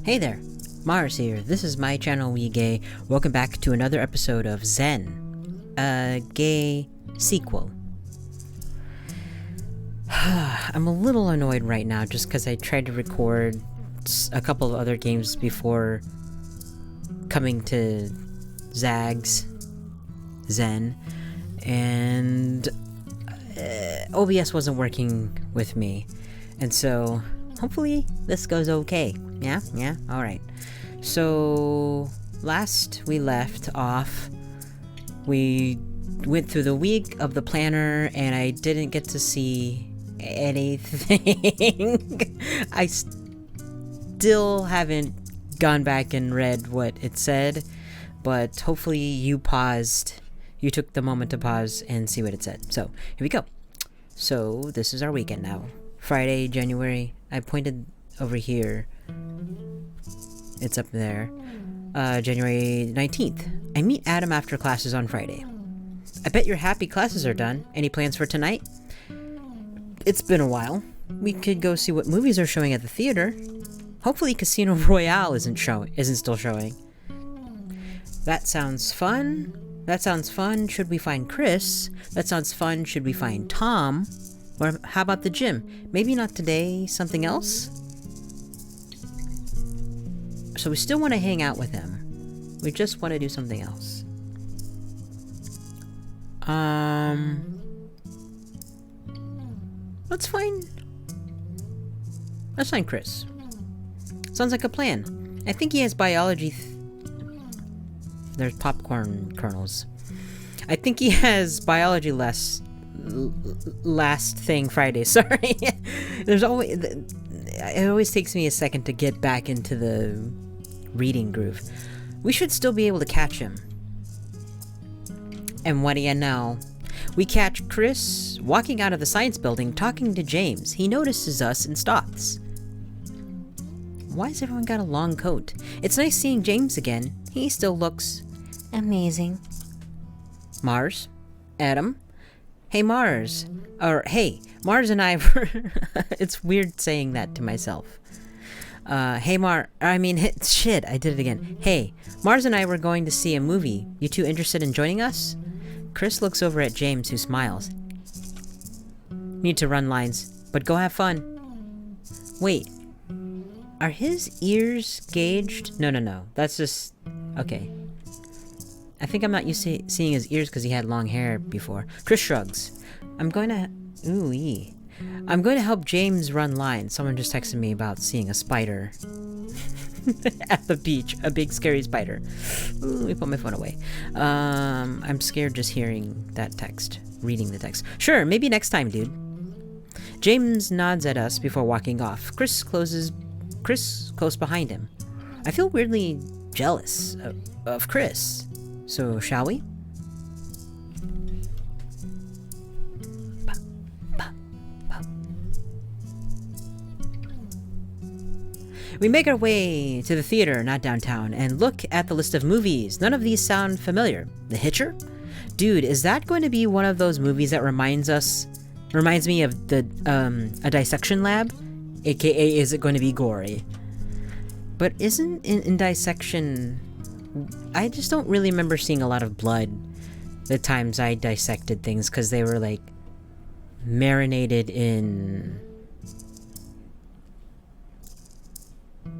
Hey there, Mars here. This is my channel, We Gay. Welcome back to another episode of Zen, a gay sequel. I'm a little annoyed right now just because I tried to record a couple of other games before coming to Zag's Zen, and OBS wasn't working with me, and so hopefully this goes okay. Yeah, alright. So, last we left off, we went through the week of the planner, and I didn't get to see anything. I still haven't gone back and read what it said, but hopefully you took the moment to pause and see what it said. So, here we go. So, this is our weekend now. Friday, January, I pointed over here. It's up there. January 19th. I meet Adam after classes on Friday. I bet you're happy classes are done. Any plans for tonight? It's been a while. We could go see what movies are showing at the theater. Hopefully Casino Royale isn't still showing. That sounds fun. Should we find Chris? That sounds fun. Should we find Tom? Or how about the gym? Maybe not today, something else? So we still want to hang out with him. We just want to do something else. Let's find Chris. Sounds like a plan. I think he has biology. There's popcorn kernels. I think he has biology last thing Friday. Sorry. It always takes me a second to get back into the reading groove. We should still be able to catch him. And what do you know? We catch Chris walking out of the science building talking to James. He notices us and stops. Why has everyone got a long coat? It's nice seeing James again. He still looks amazing. Mars? Adam? Hey, Mars. Or, hey, Mars and I were... It's weird saying that to myself. Hey, shit, I did it again. Hey, Mars and I were going to see a movie. You two interested in joining us? Chris looks over at James, who smiles. Need to run lines, but go have fun. Wait. Are his ears gauged? No. That's just... Okay. I think I'm not used to seeing his ears because he had long hair before. Chris shrugs. I'm going to help James run lines. Someone just texted me about seeing a spider at the beach. A big scary spider. Ooh, let me put my phone away. I'm scared just hearing that text. Reading the text. Sure, maybe next time, dude. James nods at us before walking off. Chris close behind him. I feel weirdly jealous of Chris. So, shall we? We make our way to the theater, not downtown, and look at the list of movies. None of these sound familiar. The Hitcher? Dude, is that going to be one of those movies that reminds me of the a dissection lab? AKA, is it going to be gory? But isn't in dissection... I just don't really remember seeing a lot of blood the times I dissected things, because they were like marinated in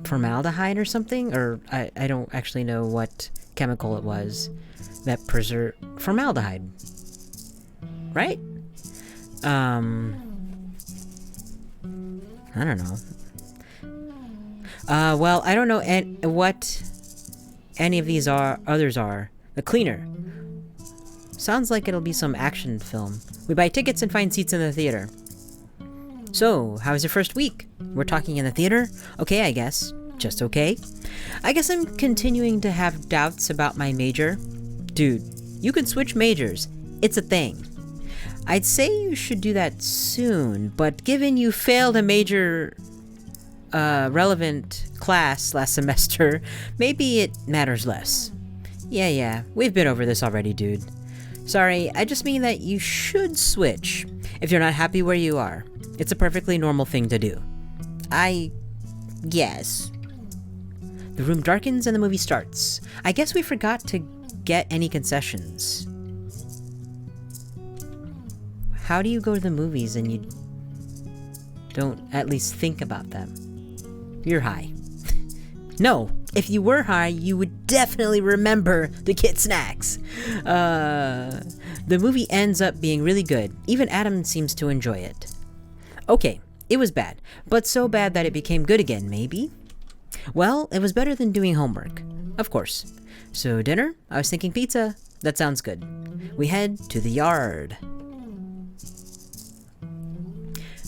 formaldehyde or something, or I don't actually know what chemical it was that preserved formaldehyde, right? I don't know. Well, I don't know what any of these others are. The Cleaner. Sounds like it'll be some action film. We buy tickets and find seats in the theater. So, how was your first week? We're talking in the theater? Okay, I guess. Just okay. I guess I'm continuing to have doubts about my major. Dude, you can switch majors. It's a thing. I'd say you should do that soon, but given you failed a major relevant class last semester, maybe it matters less. Yeah, we've been over this already, dude. Sorry, I just mean that you should switch if you're not happy where you are. It's a perfectly normal thing to do. I guess. The room darkens and the movie starts. I guess we forgot to get any concessions. How do you go to the movies and you don't at least think about them? You're high. No, if you were high, you would definitely remember the kid snacks. The movie ends up being really good. Even Adam seems to enjoy it. Okay, it was bad, but so bad that it became good again, maybe? Well, it was better than doing homework. Of course. So dinner? I was thinking pizza. That sounds good. We head to the yard.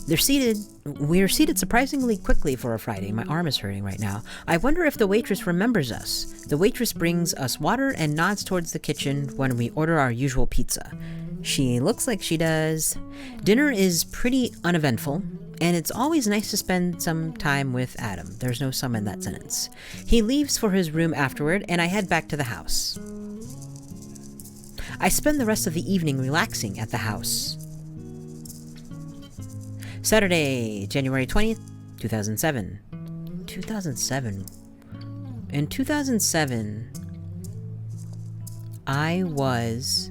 We're seated surprisingly quickly for a Friday. My arm is hurting right now. I wonder if the waitress remembers us. The waitress brings us water and nods towards the kitchen when we order our usual pizza. She looks like she does. Dinner is pretty uneventful, and it's always nice to spend some time with Adam. There's no some in that sentence. He leaves for his room afterward, and I head back to the house. I spend the rest of the evening relaxing at the house. Saturday, January 20th, 2007. 2007. In 2007, I was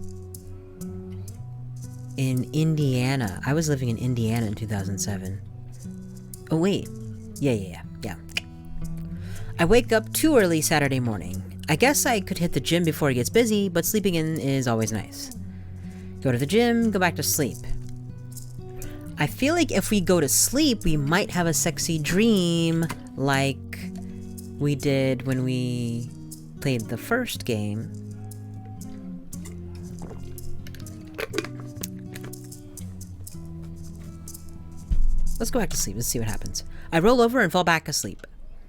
in Indiana. I was living in Indiana in 2007. Oh, wait. Yeah. I wake up too early Saturday morning. I guess I could hit the gym before it gets busy, but sleeping in is always nice. Go to the gym, go back to sleep. I feel like if we go to sleep, we might have a sexy dream like we did when we played the first game. Let's go back to sleep. Let's see what happens. I roll over and fall back asleep.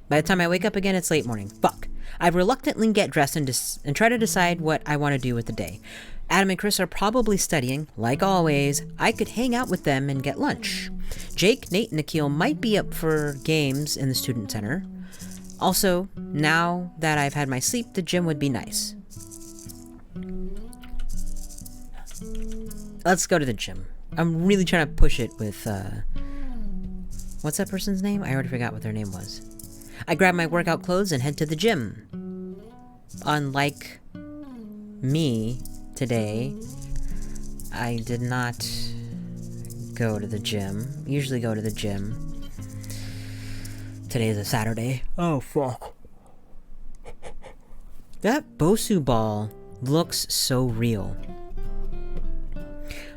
By the time I wake up again, it's late morning. Fuck. I reluctantly get dressed and try to decide what I want to do with the day. Adam and Chris are probably studying. Like always, I could hang out with them and get lunch. Jake, Nate, and Nikhil might be up for games in the student center. Also, now that I've had my sleep, the gym would be nice. Let's go to the gym. I'm really trying to push it with, what's that person's name? I already forgot what their name was. I grab my workout clothes and head to the gym. Unlike me today, I did not go to the gym. Usually go to the gym. Today is a Saturday. Oh, fuck. That Bosu ball looks so real.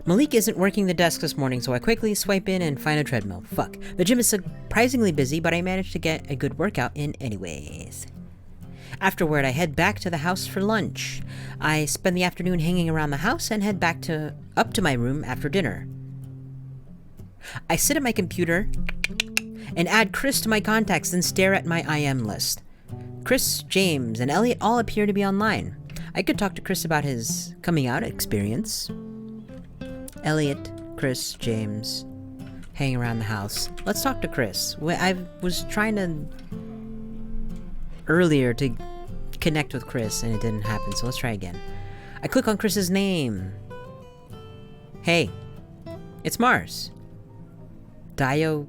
Malik isn't working the desk this morning, so I quickly swipe in and find a treadmill. Fuck. The gym is surprisingly busy, but I managed to get a good workout in anyways. Afterward, I head back to the house for lunch. I spend the afternoon hanging around the house and head back up to my room after dinner. I sit at my computer and add Chris to my contacts and stare at my IM list. Chris, James, and Elliot all appear to be online. I could talk to Chris about his coming out experience. Elliot, Chris, James, hang around the house. Let's talk to Chris. I was trying to earlier to connect with Chris and it didn't happen, so let's try again. I click on Chris's name. Hey, it's Mars. Dio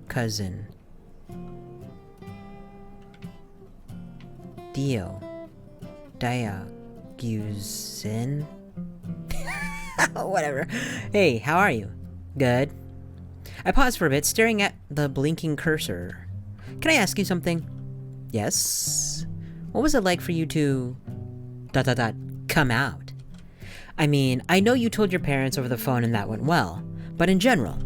cousin. Diagusin. Whatever. Hey, how are you? Good. I pause for a bit, staring at the blinking cursor. Can I ask you something? Yes? What was it like for you to... come out? I mean, I know you told your parents over the phone and that went well, but in general,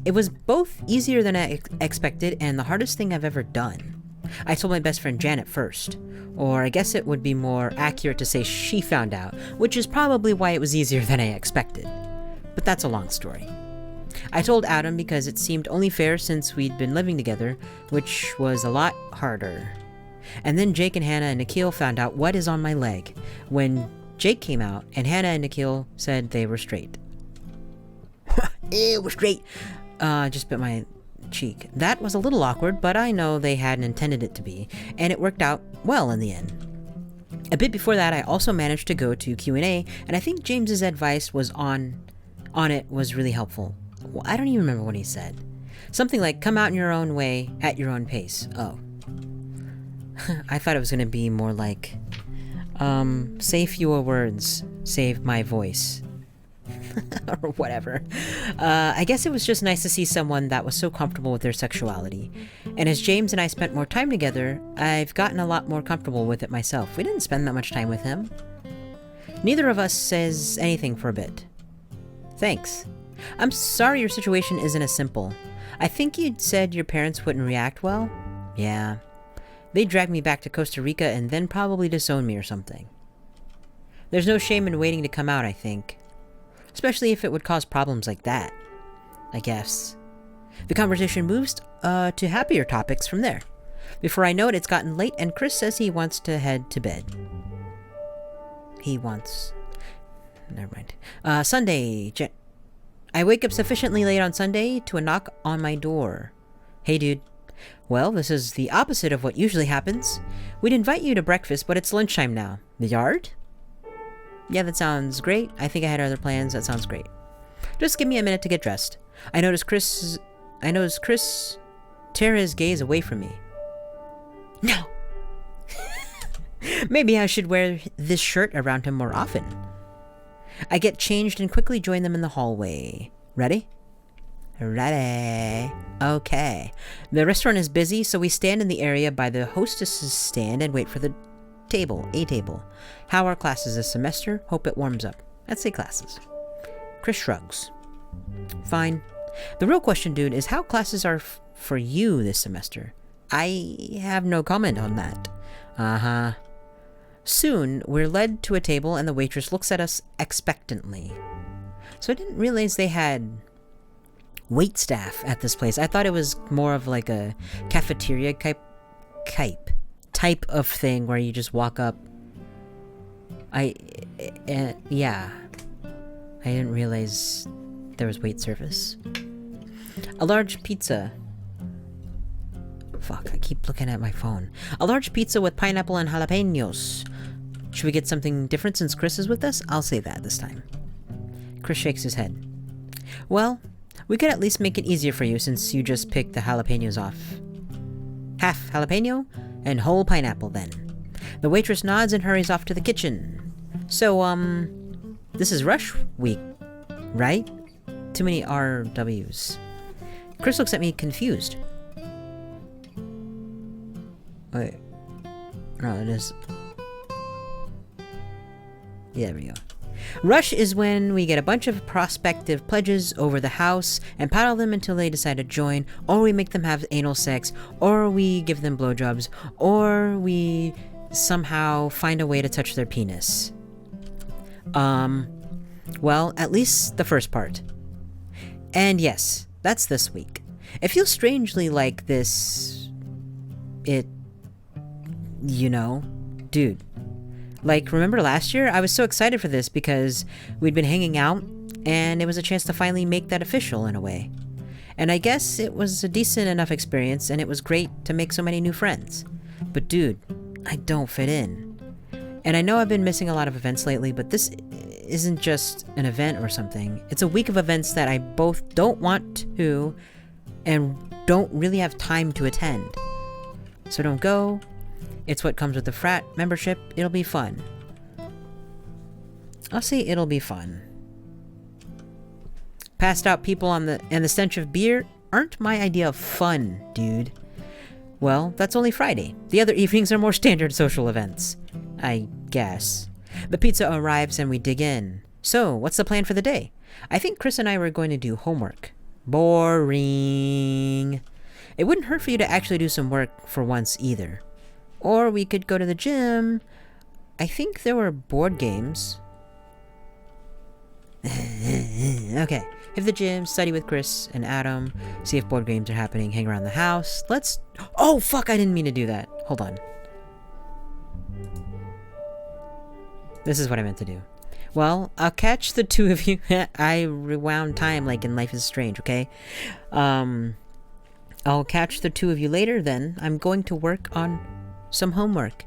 it was both easier than I expected and the hardest thing I've ever done. I told my best friend Janet first, or I guess it would be more accurate to say she found out, which is probably why it was easier than I expected. But that's a long story. I told Adam because it seemed only fair since we'd been living together, which was a lot harder. And then Jake and Hannah and Nikhil found out what is on my leg when Jake came out and Hannah and Nikhil said they were straight. Ew, we're straight. Just bit my cheek. That was a little awkward, but I know they hadn't intended it to be, and it worked out well in the end. A bit before that, I also managed to go to Q&A, and I think James's advice was on it was really helpful. Well, I don't even remember what he said. Something like, come out in your own way, at your own pace. Oh. I thought it was gonna be more like, say fewer words, save my voice. Or whatever. I guess it was just nice to see someone that was so comfortable with their sexuality. And as James and I spent more time together, I've gotten a lot more comfortable with it myself. We didn't spend that much time with him. Neither of us says anything for a bit. Thanks. I'm sorry your situation isn't as simple. I think you'd said your parents wouldn't react well? Yeah. They'd drag me back to Costa Rica and then probably disown me or something. There's no shame in waiting to come out, I think. Especially if it would cause problems like that, I guess. The conversation moves to happier topics from there. Before I know it, it's gotten late and Chris says he wants to head to bed. Never mind. Sunday. I wake up sufficiently late on Sunday to a knock on my door. Hey, dude. Well, this is the opposite of what usually happens. We'd invite you to breakfast, but it's lunchtime now. The yard? Yeah, that sounds great. I think I had other plans. That sounds great. Just give me a minute to get dressed. I notice Chris tear his gaze away from me. No! Maybe I should wear this shirt around him more often. I get changed and quickly join them in the hallway. Ready? Ready. Okay. The restaurant is busy, so we stand in the area by the hostess's stand and wait for the a table. How are classes this semester? Hope it warms up. Let's say classes. Chris shrugs. Fine. The real question, dude, is how classes are for you this semester. I have no comment on that. Uh-huh. Soon, we're led to a table and the waitress looks at us expectantly. So I didn't realize they had wait staff at this place. I thought it was more of like a cafeteria type of thing where you just walk up. Yeah. I didn't realize there was wait service. A large pizza. Fuck, I keep looking at my phone. A large pizza with pineapple and jalapenos. Should we get something different since Chris is with us? I'll say that this time. Chris shakes his head. Well, we could at least make it easier for you since you just picked the jalapenos off. Half jalapeno and whole pineapple then. The waitress nods and hurries off to the kitchen. So, this is rush week, right? Too many RWs. Chris looks at me confused. Wait. No, it is... Yeah, there we go. Rush is when we get a bunch of prospective pledges over the house and paddle them until they decide to join, or we make them have anal sex, or we give them blowjobs, or we somehow find a way to touch their penis. Well, at least the first part. And yes, that's this week. It feels strangely like this... Dude. Like, remember last year? I was so excited for this because we'd been hanging out, and it was a chance to finally make that official in a way. And I guess it was a decent enough experience, and it was great to make so many new friends. But dude, I don't fit in. And I know I've been missing a lot of events lately, but this isn't just an event or something. It's a week of events that I both don't want to and don't really have time to attend. So don't go. It's what comes with the frat membership. It'll be fun. I'll say it'll be fun. Passed out people and the stench of beer aren't my idea of fun, dude. Well, that's only Friday. The other evenings are more standard social events. I guess. The pizza arrives and we dig in. So, what's the plan for the day? I think Chris and I were going to do homework. Boring. It wouldn't hurt for you to actually do some work for once either. Or we could go to the gym. I think there were board games. Okay. Hit the gym, study with Chris and Adam, see if board games are happening, hang around the house. Let's... Oh, fuck, I didn't mean to do that. Hold on. This is what I meant to do. Well, I'll catch the two of you. I rewound time like in Life is Strange, okay? I'll catch the two of you later then. I'm going to work on some homework.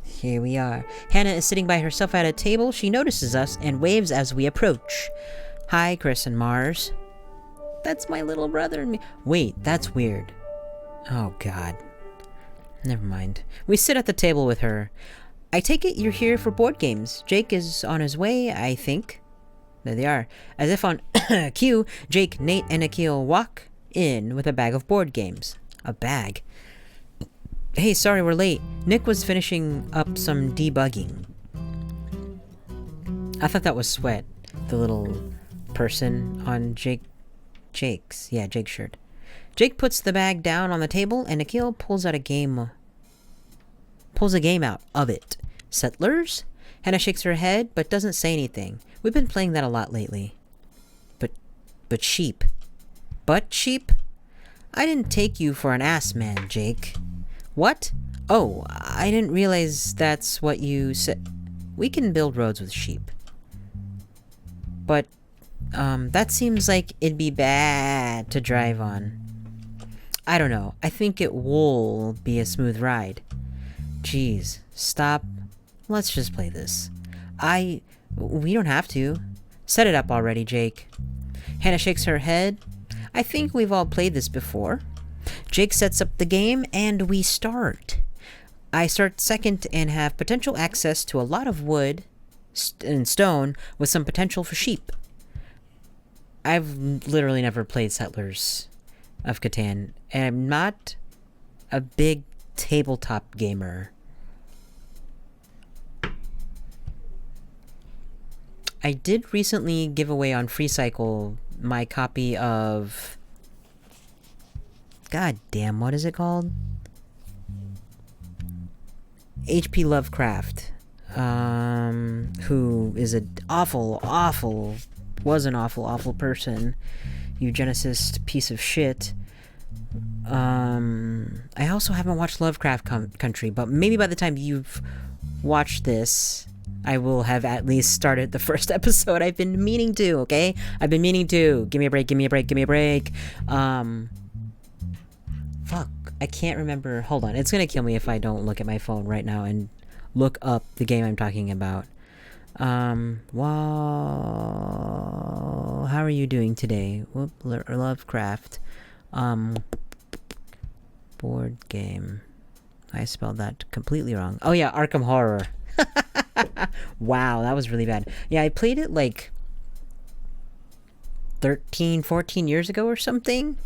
Here we are. Hannah is sitting by herself at a table. She notices us and waves as we approach. Hi, Chris and Mars. That's my little brother and me. Wait, that's weird. Oh, God. Never mind. We sit at the table with her. I take it you're here for board games. Jake is on his way, I think. There they are. As if on cue, Jake, Nate, and Akil walk in with a bag of board games. A bag. Hey, sorry we're late. Nick was finishing up some debugging. I thought that was Sweat, the little person on Jake's shirt. Jake puts the bag down on the table, and Akil pulls a game out of it. Settlers? Hannah shakes her head, but doesn't say anything. We've been playing that a lot lately. But sheep. But sheep? I didn't take you for an ass man, Jake. What? Oh, I didn't realize that's what you said. We can build roads with sheep. But, that seems like it'd be bad to drive on. I don't know. I think it will be a smooth ride. Jeez, stop. Let's just play this. We don't have to. Set it up already, Jake. Hannah shakes her head. I think we've all played this before. Jake sets up the game, and we start. I start second and have potential access to a lot of wood and stone with some potential for sheep. I've literally never played Settlers of Catan, and I'm not a big tabletop gamer. I did recently give away on FreeCycle my copy of... God damn, what is it called? H.P. Lovecraft. Who is an awful person. Eugenicist piece of shit. I also haven't watched Lovecraft Country, but maybe by the time you've watched this, I will have at least started the first episode. I've been meaning to, okay? I've been meaning to. Give me a break. Fuck. I can't remember. Hold on. It's gonna kill me if I don't look at my phone right now and look up the game I'm talking about. Wow. How are you doing today? Whoop, Lovecraft. Board game. I spelled that completely wrong. Oh yeah, Arkham Horror. Wow, that was really bad. Yeah, I played it like 13, 14 years ago or something.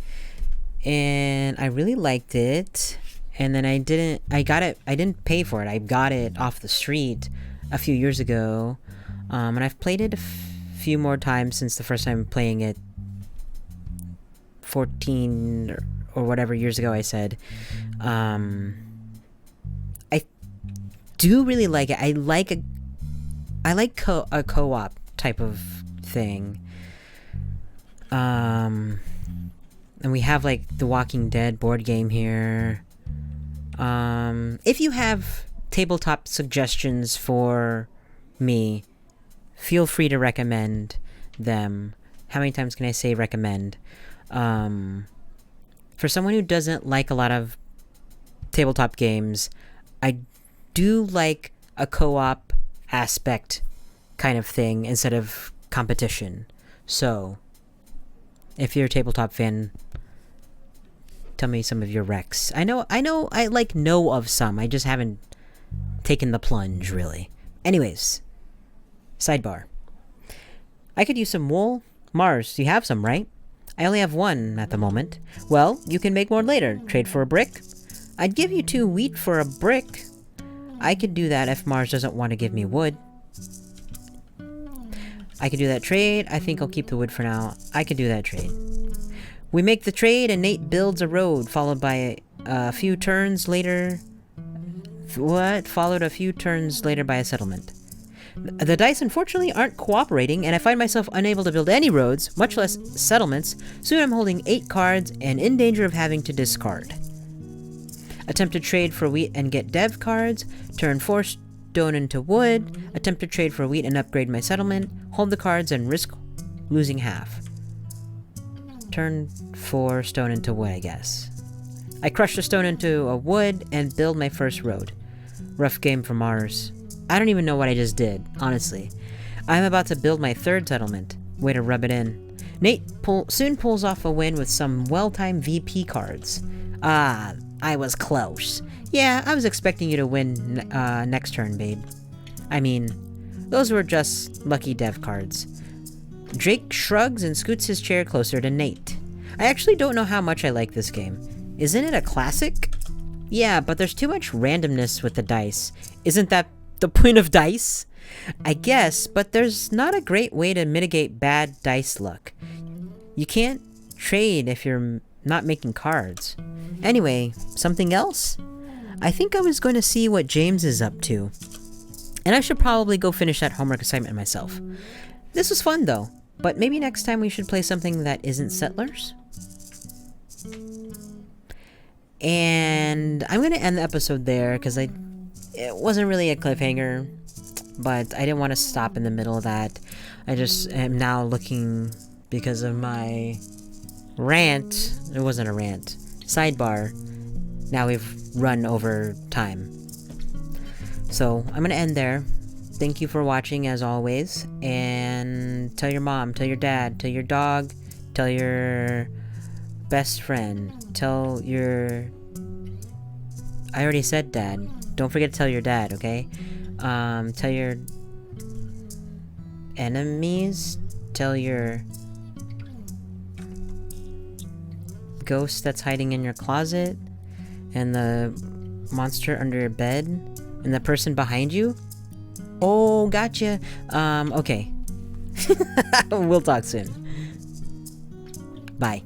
And I really liked it. And then I didn't pay for it. I got it off the street a few years ago. And I've played it a few more times since the first time playing it 14 or whatever years ago I said. I do really like it. I like a co-op type of thing. And we have like the Walking Dead board game here. If you have tabletop suggestions for me, feel free to recommend them. How many times can I say recommend? For someone who doesn't like a lot of tabletop games, I do like a co-op aspect kind of thing instead of competition. So, if you're a tabletop fan, tell me some of your recs. I know of some. I just haven't taken the plunge, really. Anyways, sidebar. I could use some wool. Mars, you have some, right? I only have one at the moment. Well, you can make more later. Trade for a brick? I'd give you 2 wheat for a brick. I could do that if Mars doesn't want to give me wood. I could do that trade. I think I'll keep the wood for now. I could do that trade. We make the trade and Nate builds a road, followed by a few turns later... Followed a few turns later by a settlement. The dice unfortunately aren't cooperating, and I find myself unable to build any roads, much less settlements. Soon I'm holding 8 cards and in danger of having to discard. Attempt to trade for wheat and get dev cards. Turn 4 stone into wood. Attempt to trade for wheat and upgrade my settlement. Hold the cards and risk losing half. Turn 4 stone into wood, I guess. I crush the stone into a wood and build my first road. Rough game for Mars. I don't even know what I just did, honestly. I'm about to build my 3rd settlement. Way to rub it in. Nate soon pulls off a win with some well-timed VP cards. Ah, I was close. Yeah, I was expecting you to win next turn, babe. I mean, those were just lucky dev cards. Drake shrugs and scoots his chair closer to Nate. I actually don't know how much I like this game. Isn't it a classic? Yeah, but there's too much randomness with the dice. Isn't that the point of dice? I guess, but there's not a great way to mitigate bad dice luck. You can't trade if you're not making cards. Anyway, something else? I think I was going to see what James is up to. And I should probably go finish that homework assignment myself. This was fun though, but maybe next time we should play something that isn't Settlers? And I'm going to end the episode there because it wasn't really a cliffhanger, but I didn't want to stop in the middle of that. I just am now looking, because of my rant, it wasn't a rant, sidebar, now we've run over time. So I'm going to end there. Thank you for watching as always, and tell your mom, tell your dad, tell your dog, tell your best friend, tell your... I already said dad. Don't forget to tell your dad, okay? Tell your enemies, tell your ghost that's hiding in your closet, and the monster under your bed, and the person behind you. Oh, gotcha. Okay. We'll talk soon. Bye.